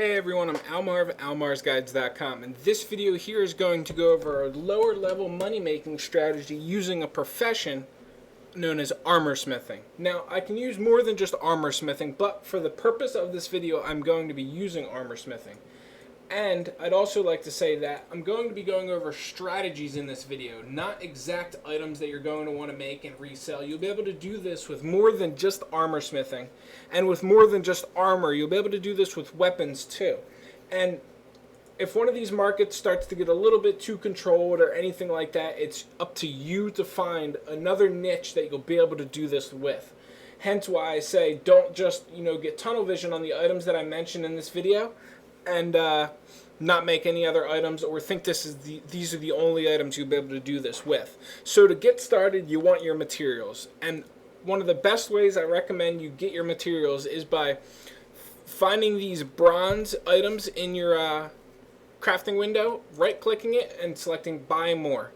Hey everyone, I'm Almar of almarsguides.com, and this video here is going to go over a lower level money making strategy using a profession known as armor smithing. Now, I can use more than just armor smithing, but for the purpose of this video, I'm going to be using armor smithing. And I'd also like to say that I'm going to be going over strategies in this video, not exact items that you're going to want to make and resell. You'll be able to do this with more than just armor smithing. And with more than just armor, you'll be able to do this with weapons too. And if one of these markets starts to get a little bit too controlled or anything like that, it's up to you to find another niche that you'll be able to do this with. Hence why I say don't just, get tunnel vision on the items that I mentioned in this video and not make any other items or think these are the only items you'll be able to do this with. So to get started, you want your materials. And one of the best ways I recommend you get your materials is by finding these bronze items in your crafting window, right-clicking it, and selecting buy more.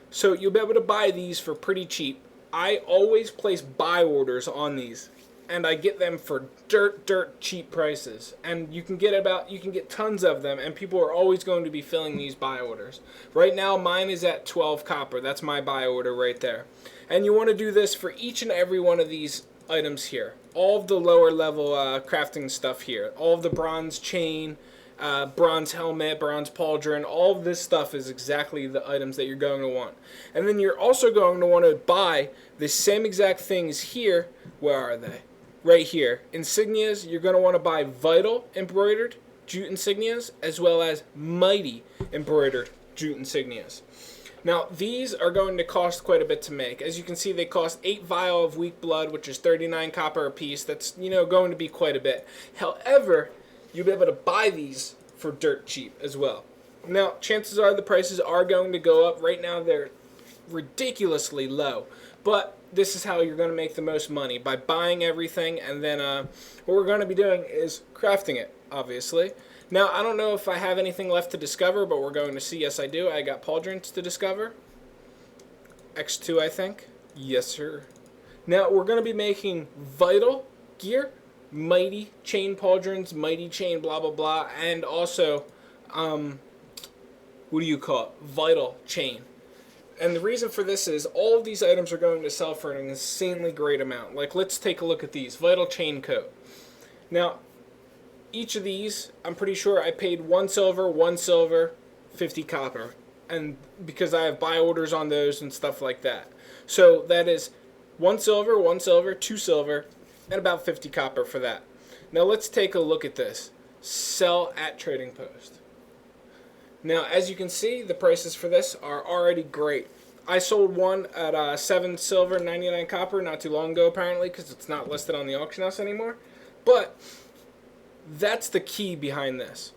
So you'll be able to buy these for pretty cheap. I always place buy orders on these, and I get them for dirt cheap prices. And you can get tons of them, and people are always going to be filling these buy orders. Right now mine is at 12 copper. That's my buy order right there. And you want to do this for each and every one of these items here. All of the lower level crafting stuff here. All of the bronze chain, bronze helmet, bronze pauldron, all of this stuff is exactly the items that you're going to want. And then you're also going to want to buy the same exact things here. Where are they? Right here. Insignias, you're going to want to buy vital embroidered jute insignias as well as mighty embroidered jute insignias. Now, these are going to cost quite a bit to make. As you can see, they cost 8 vial of weak blood, which is 39 copper a piece. That's, going to be quite a bit. However, you'll be able to buy these for dirt cheap as well. Now, chances are the prices are going to go up. Right now, they're ridiculously low. But this is how you're going to make the most money, by buying everything, and then what we're going to be doing is crafting it, obviously. Now, I don't know if I have anything left to discover, but we're going to see. Yes, I do. I got pauldrons to discover. X2, I think. Yes, sir. Now, we're going to be making vital gear, mighty chain pauldrons, mighty chain blah, blah, blah, and also, what do you call it? Vital chain. And the reason for this is all of these items are going to sell for an insanely great amount. Like, let's take a look at these. Vital chain coat. Now, each of these, I'm pretty sure I paid 1 silver, 50 copper. And because I have buy orders on those and stuff like that. So that is 1 silver, 2 silver, and about 50 copper for that. Now let's take a look at this. Sell at trading post. Now, as you can see, the prices for this are already great. I sold one at 7 silver, 99 copper not too long ago, apparently, because it's not listed on the auction house anymore. But that's the key behind this.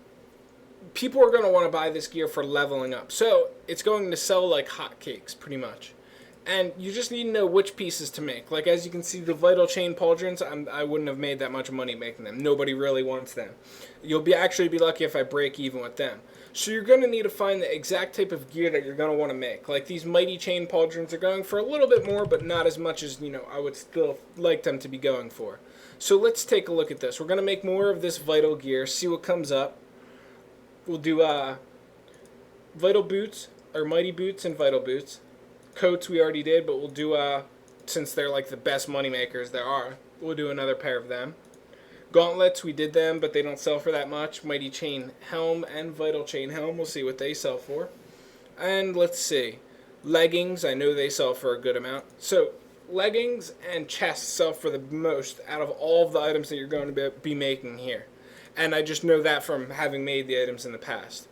People are going to want to buy this gear for leveling up. So it's going to sell like hotcakes, pretty much. And you just need to know which pieces to make. Like, as you can see, the vital chain pauldrons, I wouldn't have made that much money making them. Nobody really wants them. You'll actually be lucky if I break even with them. So you're going to need to find the exact type of gear that you're going to want to make. Like, these mighty chain pauldrons are going for a little bit more, but not as much as, I would still like them to be going for. So let's take a look at this. We're going to make more of this vital gear, see what comes up. We'll do vital boots, or mighty boots and vital boots. Coats we already did, but we'll do, since they're like the best money makers there are, we'll do another pair of them. Gauntlets, we did them, but they don't sell for that much. Mighty chain helm and vital chain helm, we'll see what they sell for. And let's see. Leggings, I know they sell for a good amount. So, leggings and chests sell for the most out of all of the items that you're going to be making here. And I just know that from having made the items in the past.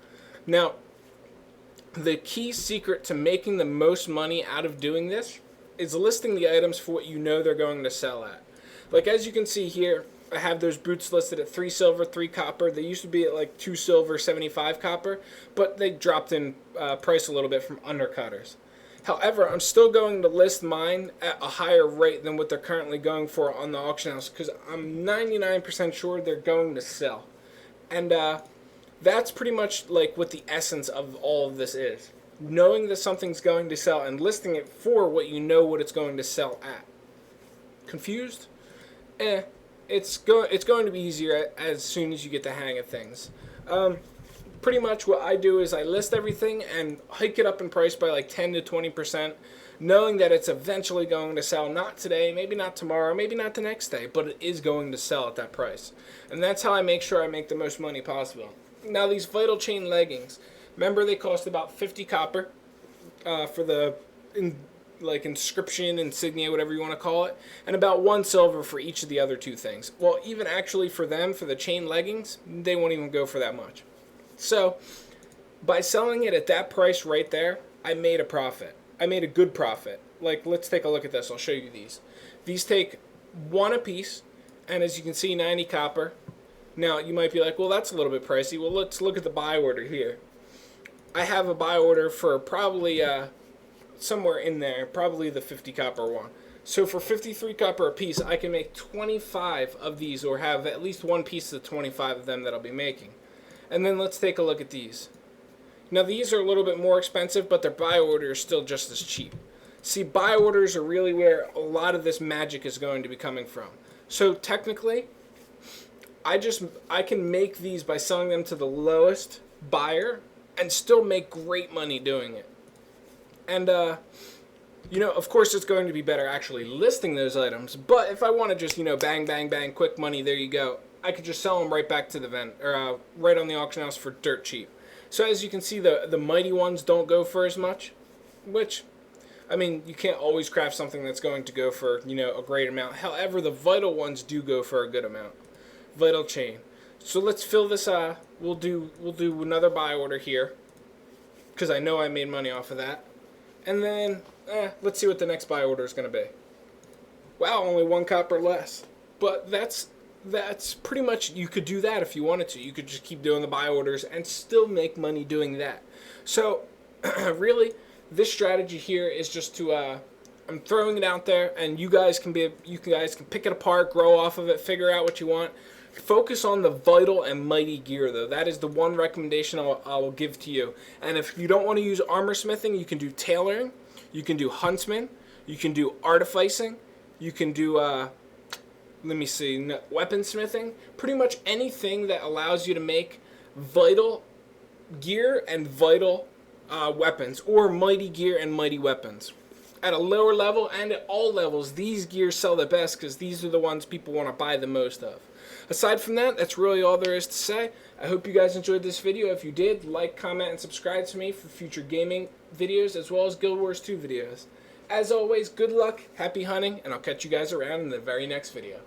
Now, the key secret to making the most money out of doing this is listing the items for what you know they're going to sell at. Like, as you can see here, I have those boots listed at 3 silver, 3 copper. They used to be at like 2 silver, 75 copper, but they dropped in price a little bit from undercutters. However, I'm still going to list mine at a higher rate than what they're currently going for on the auction house because I'm 99% sure they're going to sell. And that's pretty much like what the essence of all of this is. Knowing that something's going to sell and listing it for what you know what it's going to sell at. Confused? it's going to be easier as soon as you get the hang of things. Pretty much what I do is I list everything and hike it up in price by like 10 to 20%, knowing that it's eventually going to sell, not today, maybe not tomorrow, maybe not the next day, but it is going to sell at that price. And that's how I make sure I make the most money possible. Now these Vital Chain leggings, remember they cost about 50 copper for the inscription, insignia, whatever you want to call it, and about 1 silver for each of the other two things. Well, even actually for them, for the chain leggings, they won't even go for that much. So by selling it at that price right there, I made a profit. I made a good profit. Like, let's take a look at this. I'll show you these. These take 1 apiece, and as you can see, 90 copper. Now, you might be like, well, that's a little bit pricey. Well, let's look at the buy order here. I have a buy order for probably somewhere in there, probably the 50 copper one. So for 53 copper a piece, I can make 25 of these, or have at least one piece of the 25 of them that I'll be making. And then let's take a look at these. Now these are a little bit more expensive, but their buy order is still just as cheap. See, buy orders are really where a lot of this magic is going to be coming from. So technically, I can make these by selling them to the lowest buyer and still make great money doing it. And you know, of course it's going to be better actually listing those items, but if I want to just, you know, bang, bang, bang, quick money, there you go, I could just sell them right back to the right on the auction house for dirt cheap. So as you can see, the mighty ones don't go for as much, which, I mean, you can't always craft something that's going to go for, you know, a great amount. However, the vital ones do go for a good amount. Vital chain. So let's fill this, we'll do another buy order here, because I know I made money off of that. And then, let's see what the next buy order is going to be. Wow, only 1 copper less. But that's pretty much, you could do that if you wanted to. You could just keep doing the buy orders and still make money doing that. So, really, this strategy here is just to, I'm throwing it out there, and you guys can pick it apart, grow off of it, figure out what you want. Focus on the vital and mighty gear, though. That is the one recommendation I will give to you. And if you don't want to use armor smithing, you can do tailoring, you can do huntsman, you can do artificing, you can do, let me see, weaponsmithing. Pretty much anything that allows you to make vital gear and vital weapons, or mighty gear and mighty weapons. At a lower level and at all levels, these gears sell the best because these are the ones people want to buy the most of. Aside from that, that's really all there is to say. I hope you guys enjoyed this video. If you did, like, comment, and subscribe to me for future gaming videos as well as Guild Wars 2 videos. As always, good luck, happy hunting, and I'll catch you guys around in the very next video.